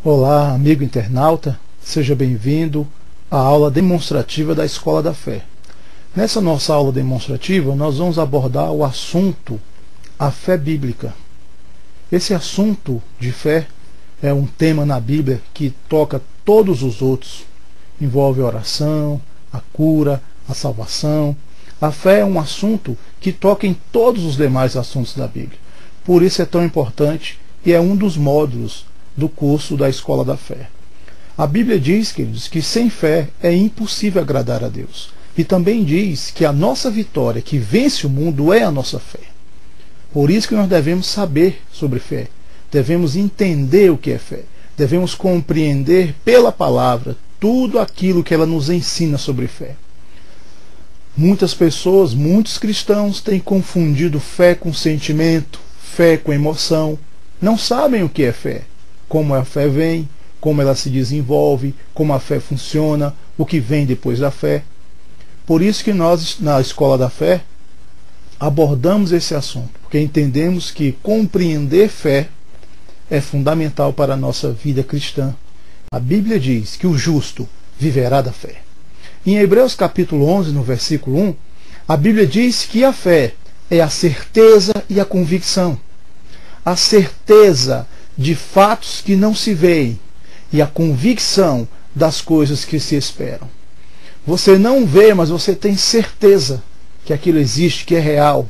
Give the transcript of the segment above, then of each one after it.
Olá, amigo internauta, seja bem-vindo à aula demonstrativa da Escola da Fé. Nessa nossa aula demonstrativa, nós vamos abordar o assunto a fé bíblica. Esse assunto de fé é um tema na Bíblia que toca todos os outros. Envolve a oração, a cura, a salvação. A fé é um assunto que toca em todos os demais assuntos da Bíblia. Por isso é tão importante e é um dos módulos do curso da Escola da Fé. A Bíblia diz, queridos, que sem fé é impossível agradar a Deus. E também diz que a nossa vitória, que vence o mundo, é a nossa fé. Por isso que nós devemos saber sobre fé. Devemos entender o que é fé. Devemos compreender pela palavra tudo aquilo que ela nos ensina sobre fé. Muitas pessoas, muitos cristãos têm confundido fé com sentimento, fé com emoção. Não sabem o que é fé. Como a fé vem, como ela se desenvolve, como a fé funciona, o que vem depois da fé. Por isso que nós, na Escola da Fé, abordamos esse assunto, porque entendemos que compreender fé é fundamental para a nossa vida cristã. A Bíblia diz que o justo viverá da fé. Em Hebreus capítulo 11, no versículo 1, a Bíblia diz que a fé é a certeza e a convicção. A certeza de fatos que não se veem e a convicção das coisas que se esperam. Você não vê, mas você tem certeza que aquilo existe, que é real.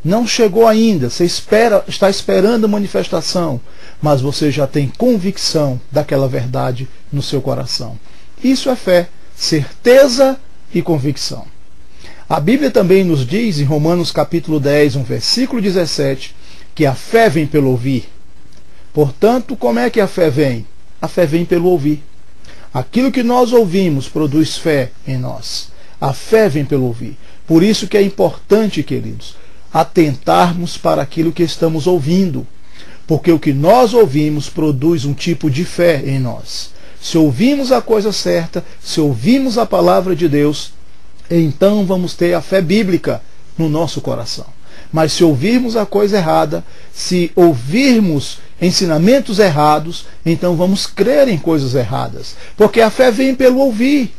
Não chegou ainda, você está esperando a manifestação, mas você já tem convicção daquela verdade no seu coração. Isso é fé, certeza e convicção. A Bíblia também nos diz, em Romanos capítulo 10, um versículo 17, que a fé vem pelo ouvir. Portanto, como é que a fé vem? A fé vem pelo ouvir. Aquilo que nós ouvimos produz fé em nós. A fé vem pelo ouvir. Por isso que é importante, queridos, atentarmos para aquilo que estamos ouvindo. Porque o que nós ouvimos produz um tipo de fé em nós. Se ouvimos a coisa certa, se ouvimos a palavra de Deus, então vamos ter a fé bíblica no nosso coração. Mas se ouvirmos a coisa errada, se ouvirmos ensinamentos errados, então vamos crer em coisas erradas. Porque a fé vem pelo ouvir.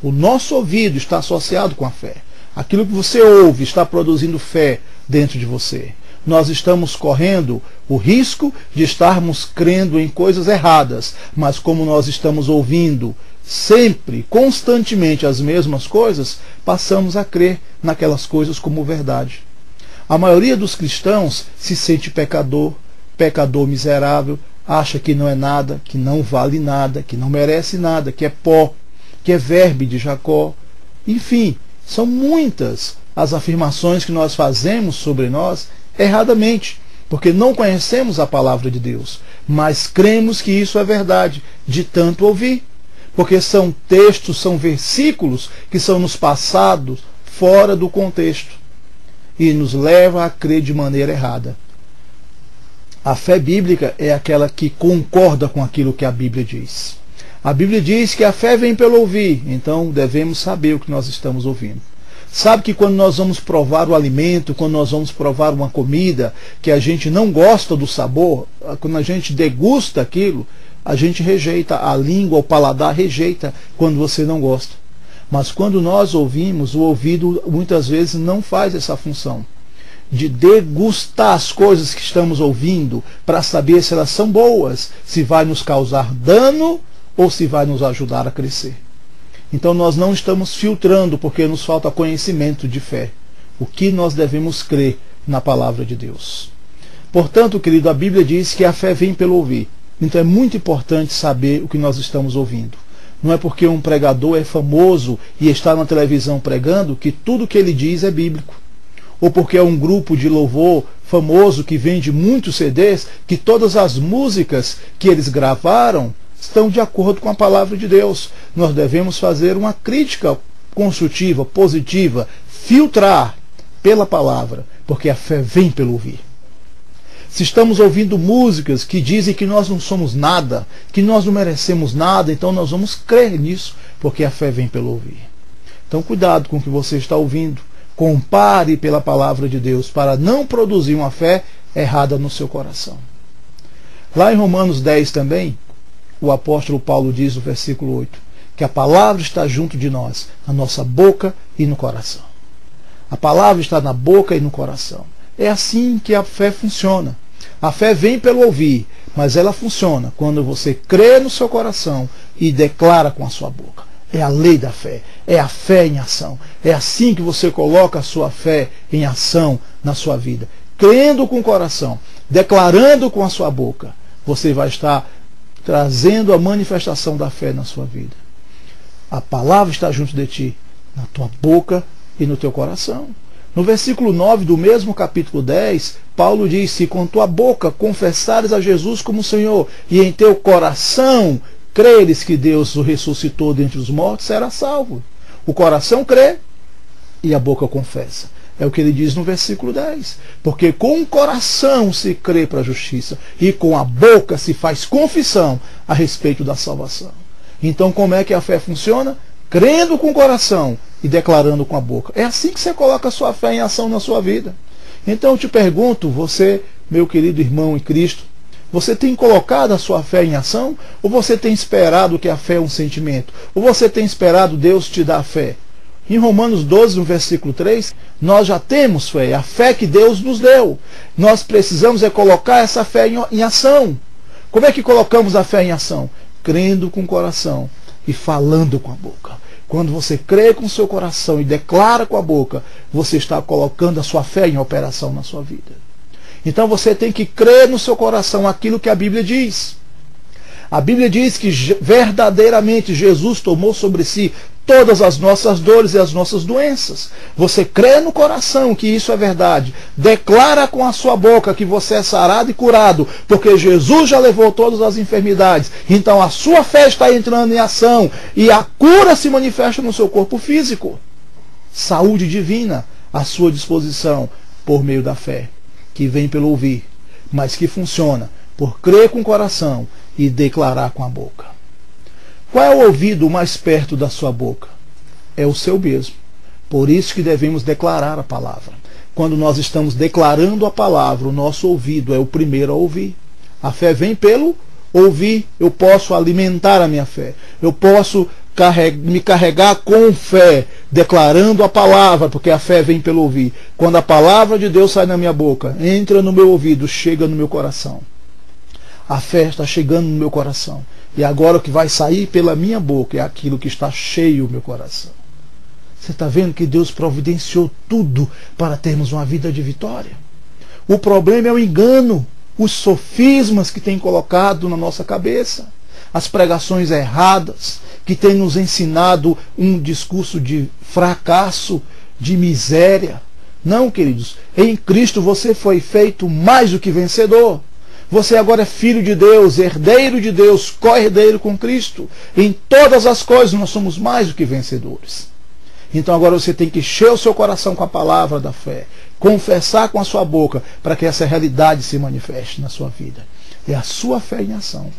O nosso ouvido está associado com a fé. Aquilo que você ouve está produzindo fé dentro de você. Nós estamos correndo o risco de estarmos crendo em coisas erradas, mas como nós estamos ouvindo sempre, constantemente as mesmas coisas, passamos a crer naquelas coisas como verdade. A maioria dos cristãos se sente pecador miserável, acha que não é nada, que não vale nada, que não merece nada, que é pó, que é verme de Jacó. Enfim, são muitas as afirmações que nós fazemos sobre nós erradamente, porque não conhecemos a palavra de Deus, mas cremos que isso é verdade, de tanto ouvir, porque são textos, são versículos que são nos passados fora do contexto e nos leva a crer de maneira errada. A fé bíblica é aquela que concorda com aquilo que a Bíblia diz. A Bíblia diz que a fé vem pelo ouvir, então devemos saber o que nós estamos ouvindo. Sabe que quando nós vamos provar o alimento, quando nós vamos provar uma comida que a gente não gosta do sabor, quando a gente degusta aquilo, a gente rejeita, a língua, o paladar rejeita quando você não gosta. Mas quando nós ouvimos, o ouvido muitas vezes não faz essa função de degustar as coisas que estamos ouvindo para saber se elas são boas, se vai nos causar dano ou se vai nos ajudar a crescer. Então nós não estamos filtrando porque nos falta conhecimento de fé. O que nós devemos crer na palavra de Deus. Portanto, querido, a Bíblia diz que a fé vem pelo ouvir. Então é muito importante saber o que nós estamos ouvindo. Não é porque um pregador é famoso e está na televisão pregando que tudo que ele diz é bíblico. Ou porque é um grupo de louvor famoso que vende muitos CDs, que todas as músicas que eles gravaram estão de acordo com a palavra de Deus. Nós devemos fazer uma crítica construtiva, positiva, filtrar pela palavra, porque a fé vem pelo ouvir. Se estamos ouvindo músicas que dizem que nós não somos nada, que nós não merecemos nada, então nós vamos crer nisso, porque a fé vem pelo ouvir. Então cuidado com o que você está ouvindo. Compare pela palavra de Deus para não produzir uma fé errada no seu coração. Lá em Romanos 10 também, o apóstolo Paulo diz no versículo 8, que a palavra está junto de nós, na nossa boca e no coração. A palavra está na boca e no coração. É assim que a fé funciona. A fé vem pelo ouvir, mas ela funciona quando você crê no seu coração e declara com a sua boca. É a lei da fé, é a fé em ação. É assim que você coloca a sua fé em ação na sua vida. Crendo com o coração, declarando com a sua boca, você vai estar trazendo a manifestação da fé na sua vida. A palavra está junto de ti, na tua boca e no teu coração. No versículo 9 do mesmo capítulo 10, Paulo diz: se com tua boca confessares a Jesus como Senhor e em teu coração creres que Deus o ressuscitou dentre os mortos, será salvo. O coração crê e a boca confessa. É o que ele diz no versículo 10. Porque com o coração se crê para a justiça e com a boca se faz confissão a respeito da salvação. Então como é que a fé funciona? Crendo com o coração e declarando com a boca. É assim que você coloca a sua fé em ação na sua vida. Então eu te pergunto, você, meu querido irmão em Cristo, você tem colocado a sua fé em ação? Ou você tem esperado que a fé é um sentimento? Ou você tem esperado Deus te dar fé? Em Romanos 12, no versículo 3, nós já temos fé, a fé que Deus nos deu. Nós precisamos colocar essa fé em ação. Como é que colocamos a fé em ação? Crendo com o coração e falando com a boca. Quando você crê com o seu coração e declara com a boca, você está colocando a sua fé em operação na sua vida. Então você tem que crer no seu coração aquilo que a Bíblia diz. A Bíblia diz que verdadeiramente Jesus tomou sobre si todas as nossas dores e as nossas doenças. Você crê no coração que isso é verdade. Declara com a sua boca que você é sarado e curado, porque Jesus já levou todas as enfermidades. Então a sua fé está entrando em ação e a cura se manifesta no seu corpo físico. Saúde divina à sua disposição por meio da fé, que vem pelo ouvir, mas que funciona por crer com o coração e declarar com a boca. Qual é o ouvido mais perto da sua boca? É o seu mesmo. Por isso que devemos declarar a palavra. Quando nós estamos declarando a palavra, o nosso ouvido é o primeiro a ouvir. A fé vem pelo ouvir. Eu posso alimentar a minha fé. Eu posso me carregar com fé, declarando a palavra, porque a fé vem pelo ouvir. Quando a palavra de Deus sai na minha boca, entra no meu ouvido, chega no meu coração. A fé está chegando no meu coração. E agora o que vai sair pela minha boca é aquilo que está cheio o meu coração. Você está vendo que Deus providenciou tudo para termos uma vida de vitória? O problema é o engano, os sofismas que tem colocado na nossa cabeça, as pregações erradas que têm nos ensinado um discurso de fracasso, de miséria. Não, queridos, em Cristo você foi feito mais do que vencedor. Você agora é filho de Deus, herdeiro de Deus, co-herdeiro com Cristo. Em todas as coisas nós somos mais do que vencedores. Então agora você tem que encher o seu coração com a palavra da fé, confessar com a sua boca, para que essa realidade se manifeste na sua vida. É a sua fé em ação.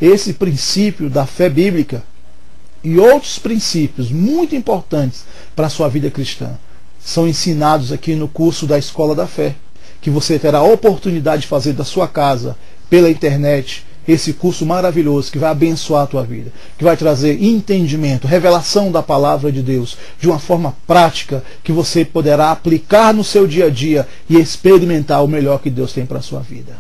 Esse princípio da fé bíblica e outros princípios muito importantes para a sua vida cristã são ensinados aqui no curso da Escola da Fé, que você terá a oportunidade de fazer da sua casa, pela internet, esse curso maravilhoso que vai abençoar a tua vida, que vai trazer entendimento, revelação da palavra de Deus, de uma forma prática, que você poderá aplicar no seu dia a dia e experimentar o melhor que Deus tem para a sua vida.